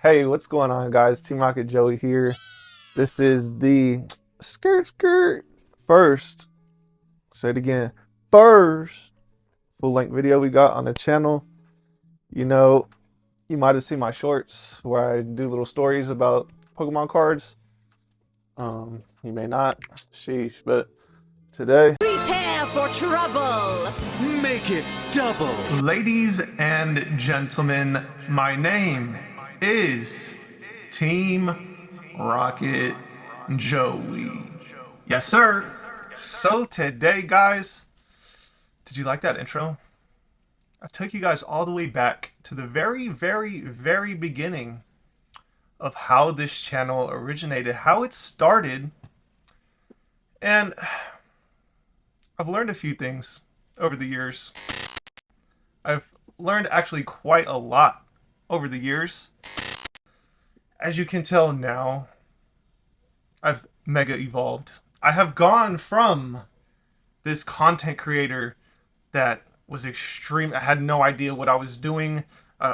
Hey, what's going on, guys? Team Rocket Joey here. This is the skirt first. Say it again. First full-length video we got on the channel. You know, you might have seen my shorts where I do little stories about Pokemon cards. You may not. Sheesh, but today, prepare for trouble. Make it double. Ladies and gentlemen, my name is Team Rocket Joey. Yes, sir. So today, guys, did you like that intro? I took you guys all the way back to the very beginning of how this channel originated, how it started. And I've learned a few things over the years. I've learned actually quite a lot over the years. As you can tell now, I've mega evolved. I have gone from this content creator that was extreme. I had no idea what I was doing.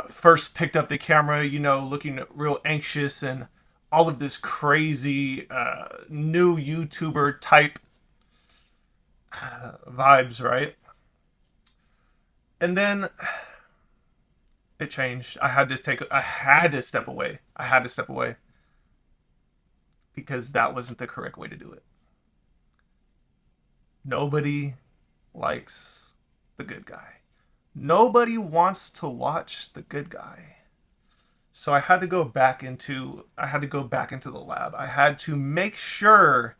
First picked up the camera, you know, looking real anxious and all of this crazy new YouTuber type vibes, right? And then it changed. I had to step away. I had to step away because that wasn't the correct way to do it. Nobody likes the good guy. Nobody wants to watch the good guy. So I had to go back into the lab. I had to make sure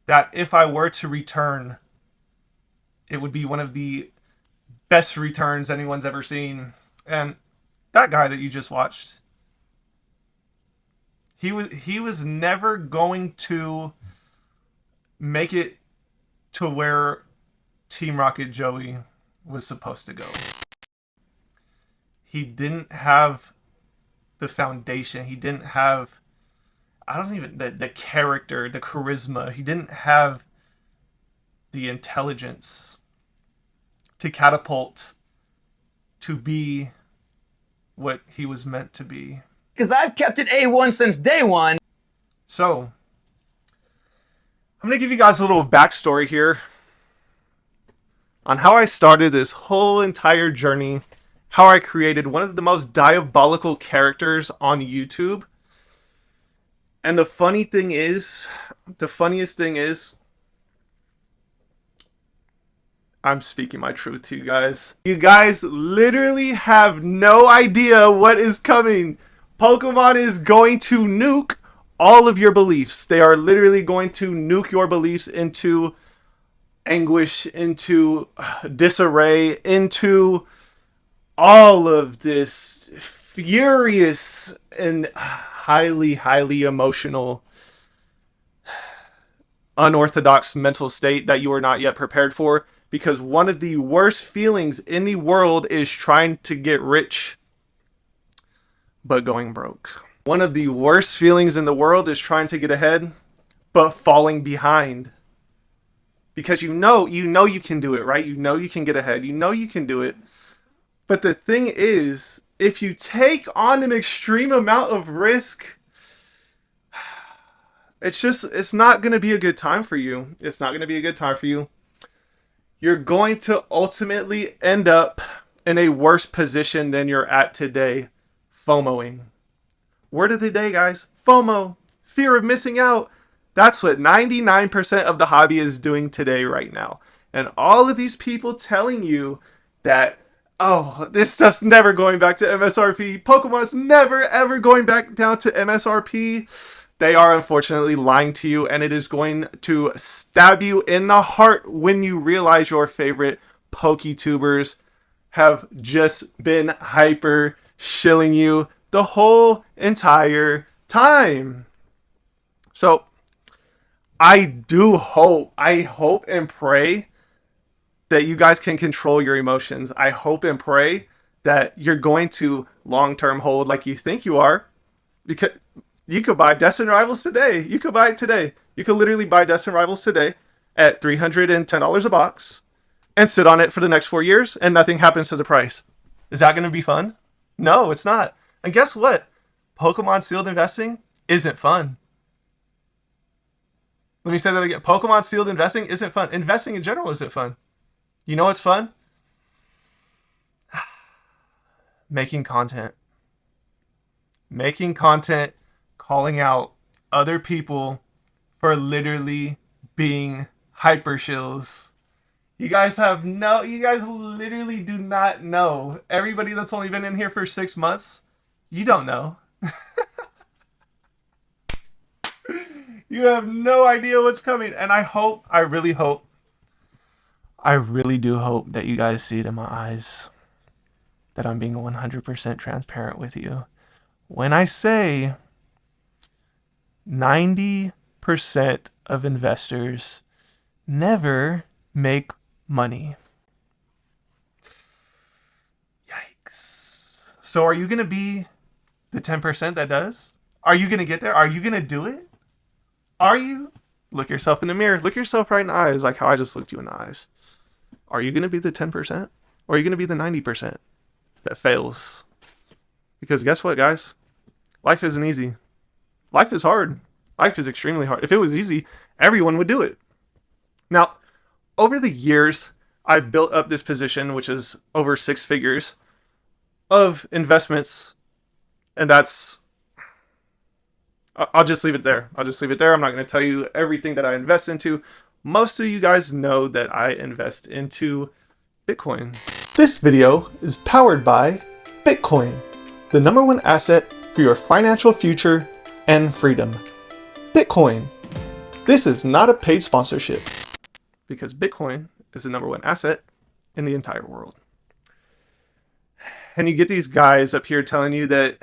that if I were to return, it would be one of the best returns anyone's ever seen. And that guy that you just watched, he was never going to make it to where Team Rocket Joey was supposed to go. He didn't have the foundation. He didn't have, the character, the charisma. He didn't have the intelligence to catapult to be what he was meant to be. Because I've kept it A1 since day one. So, I'm going to give you guys a little backstory here on how I started this whole entire journey, how I created one of the most diabolical characters on YouTube. And the funniest thing is, I'm speaking my truth to you guys. You guys literally have no idea what is coming. Pokemon is going to nuke all of your beliefs. They are literally going to nuke your beliefs into anguish, into disarray, into all of this furious and highly emotional, unorthodox mental state that you are not yet prepared for. Because one of the worst feelings in the world is trying to get rich, but going broke. One of the worst feelings in the world is trying to get ahead, but falling behind. Because you know you can do it, right? You know you can get ahead. You know you can do it. But the thing is, if you take on an extreme amount of risk, it's not going to be a good time for you. It's not going to be a good time for you. You're going to ultimately end up in a worse position than you're at today, FOMOing. Word of the day, guys. FOMO. Fear of missing out. That's what 99% of the hobby is doing today right now. And all of these people telling you that, oh, this stuff's never going back to MSRP. Pokemon's never, ever going back down to MSRP. They are unfortunately lying to you, and it is going to stab you in the heart when you realize your favorite PokeTubers have just been hyper shilling you the whole entire time. So, I hope and pray that you guys can control your emotions. I hope and pray that you're going to long-term hold like you think you are, because you could buy Destined Rivals today. You could buy it today. You could literally buy Destined Rivals today at $310 a box and sit on it for the next 4 years and nothing happens to the price. Is that going to be fun? No, it's not. And guess what? Pokemon sealed investing isn't fun. Let me say that again. Pokemon sealed investing isn't fun. Investing in general isn't fun. You know what's fun? Making content. Making content, calling out other people for literally being hyper shills. You guys literally do not know. Everybody that's only been in here for 6 months, you don't know. You have no idea what's coming. And I really do hope that you guys see it in my eyes that I'm being 100% transparent with you. When I say 90% of investors never make money. Yikes. So are you going to be the 10% that does? Are you going to get there? Are you going to do it? Are you? Look yourself in the mirror. Look yourself right in the eyes, like how I just looked you in the eyes. Are you going to be the 10%? Or are you going to be the 90% that fails? Because guess what, guys? Life isn't easy. Life is hard. Life is extremely hard. If it was easy, everyone would do it. Now, over the years, I've built up this position, which is over 6 figures of investments. And I'll just leave it there. I'm not going to tell you everything that I invest into. Most of you guys know that I invest into Bitcoin. This video is powered by Bitcoin, the #1 asset for your financial future and freedom. Bitcoin. This is not a paid sponsorship because Bitcoin is the #1 asset in the entire world. And you get these guys up here telling you that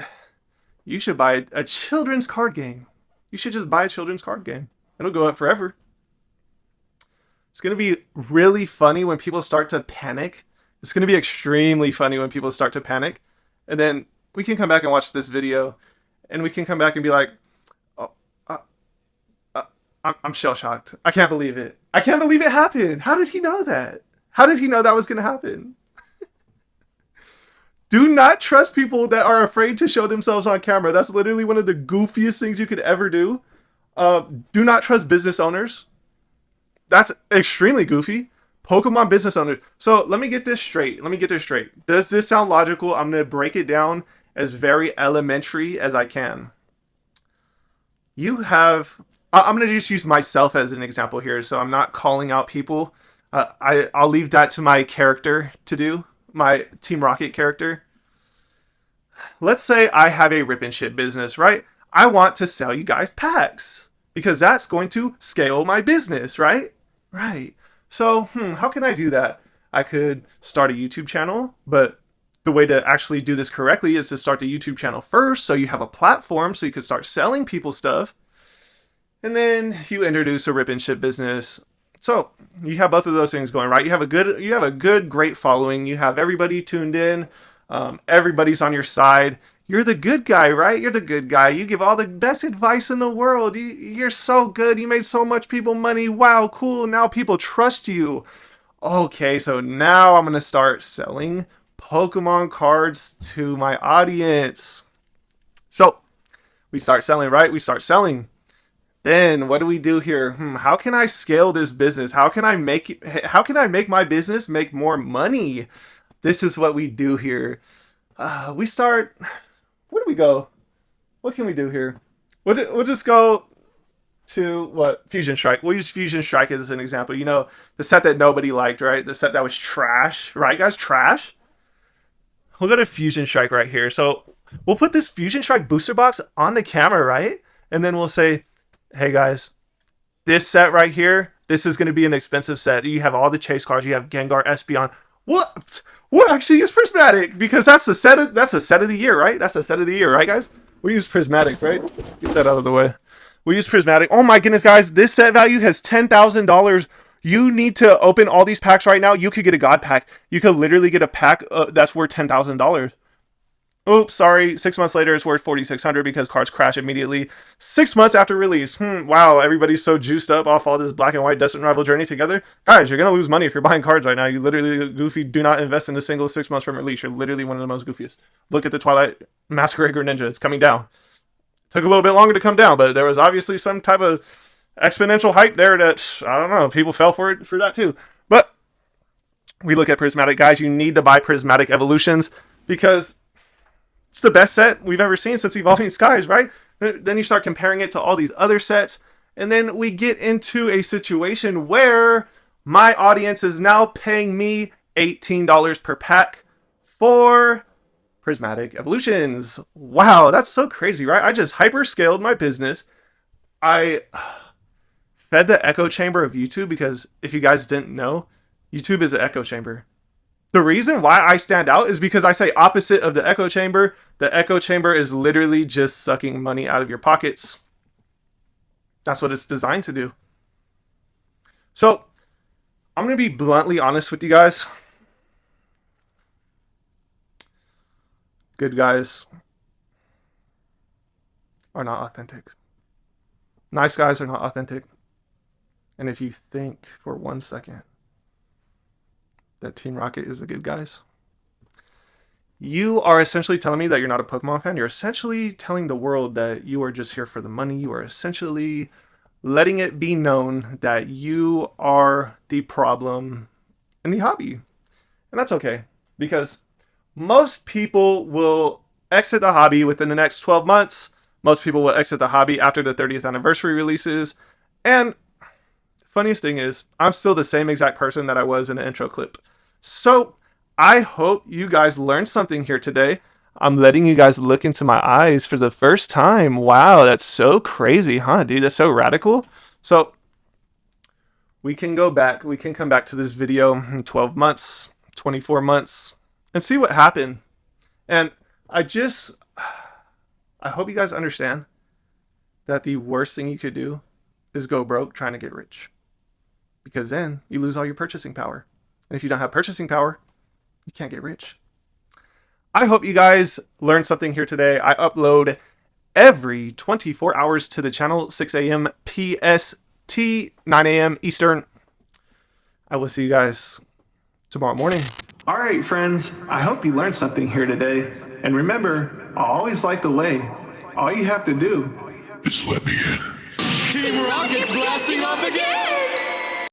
you should buy a children's card game. You should just buy a children's card game. It'll go up forever. It's going to be really funny when people start to panic. It's going to be extremely funny when people start to panic. And then we can come back and watch this video. And we can come back and be like, oh, I'm shell-shocked. I can't believe it. I can't believe it happened. How did he know that? How did he know that was going to happen? Do not trust people that are afraid to show themselves on camera. That's literally one of the goofiest things you could ever do. Do not trust business owners. That's extremely goofy. Pokemon business owners. So let me get this straight. Does this sound logical? I'm going to break it down as very elementary as I can. I'm going to just use myself as an example here. So I'm not calling out people. I'll leave that to my character to do. My Team Rocket character. Let's say I have a rip and ship business, right? I want to sell you guys packs because that's going to scale my business, right? Right. So, how can I do that? I could start a YouTube channel, but the way to actually do this correctly is to start the YouTube channel first, so you have a platform so you can start selling people stuff. And then you introduce a rip and ship business. So you have both of those things going, right? You have a good, great following. You have everybody tuned in. Everybody's on your side. You're the good guy, right? You're the good guy. You give all the best advice in the world. You're so good. You made so much people money. Wow, cool. Now people trust you. Okay, so now I'm going to start selling Pokemon cards to my audience. So we start selling, right? We start selling. Then what do we do here? How can I scale this business? How can I make my business make more money? This is what we do here. Where do we go? What can we do here? We'll just go to Fusion Strike. We'll use Fusion Strike as an example. You know, the set that nobody liked, right? The set that was trash, right, guys? Trash. We'll go to Fusion Strike right here. So we'll put this Fusion Strike booster box on the camera, right? And then we'll say, hey guys, this set right here, this is going to be an expensive set. You have all the chase cards. You have Gengar, Espeon. What? We'll actually use Prismatic because that's a set of the year, right? That's a set of the year, right, guys? We use Prismatic, right? Get that out of the way. We use Prismatic. Oh my goodness, guys! This set value has $10,000. You need to open all these packs right now. You could get a God pack. You could literally get a pack that's worth $10,000. Oops, sorry. 6 months later, it's worth $4,600 because cards crash immediately. 6 months after release. Wow, everybody's so juiced up off all this black and white Desert Rival journey together. Guys, you're going to lose money if you're buying cards right now. You literally, goofy, do not invest in a single 6 months from release. You're literally one of the most goofiest. Look at the Twilight Masquerade Greninja. It's coming down. Took a little bit longer to come down, but there was obviously some type of exponential hype there that, I don't know, people fell for it for that too. But we look at Prismatic, guys. You need to buy Prismatic Evolutions because it's the best set we've ever seen since Evolving Skies, right? Then you start comparing it to all these other sets, and then we get into a situation where my audience is now paying me $18 per pack for Prismatic Evolutions. Wow, that's so crazy, right? I just hyper scaled my business. I fed the echo chamber of YouTube because if you guys didn't know, YouTube is an echo chamber. The reason why I stand out is because I say opposite of the echo chamber. The echo chamber is literally just sucking money out of your pockets. That's what it's designed to do. So, I'm going to be bluntly honest with you guys. Good guys are not authentic. Nice guys are not authentic. And if you think for 1 second that Team Rocket is the good guys, you are essentially telling me that you're not a Pokemon fan. You're essentially telling the world that you are just here for the money. You are essentially letting it be known that you are the problem in the hobby. And that's okay, because most people will exit the hobby within the next 12 months. Most people will exit the hobby after the 30th anniversary releases. And funniest thing is, I'm still the same exact person that I was in the intro clip. So I hope you guys learned something here today. I'm letting you guys look into my eyes for the first time. Wow, that's so crazy, huh, dude? That's so radical. So we can go back. We can come back to this video in 12 months, 24 months, and see what happened. And I hope you guys understand that the worst thing you could do is go broke trying to get rich, because then you lose all your purchasing power. And if you don't have purchasing power, you can't get rich. I hope you guys learned something here today. I upload every 24 hours to the channel, 6 a.m. PST, 9 a.m. Eastern. I will see you guys tomorrow morning. All right, friends. I hope you learned something here today. And remember, I always like the way. All you have to do Just let me in. Team Rocket's blasting off again!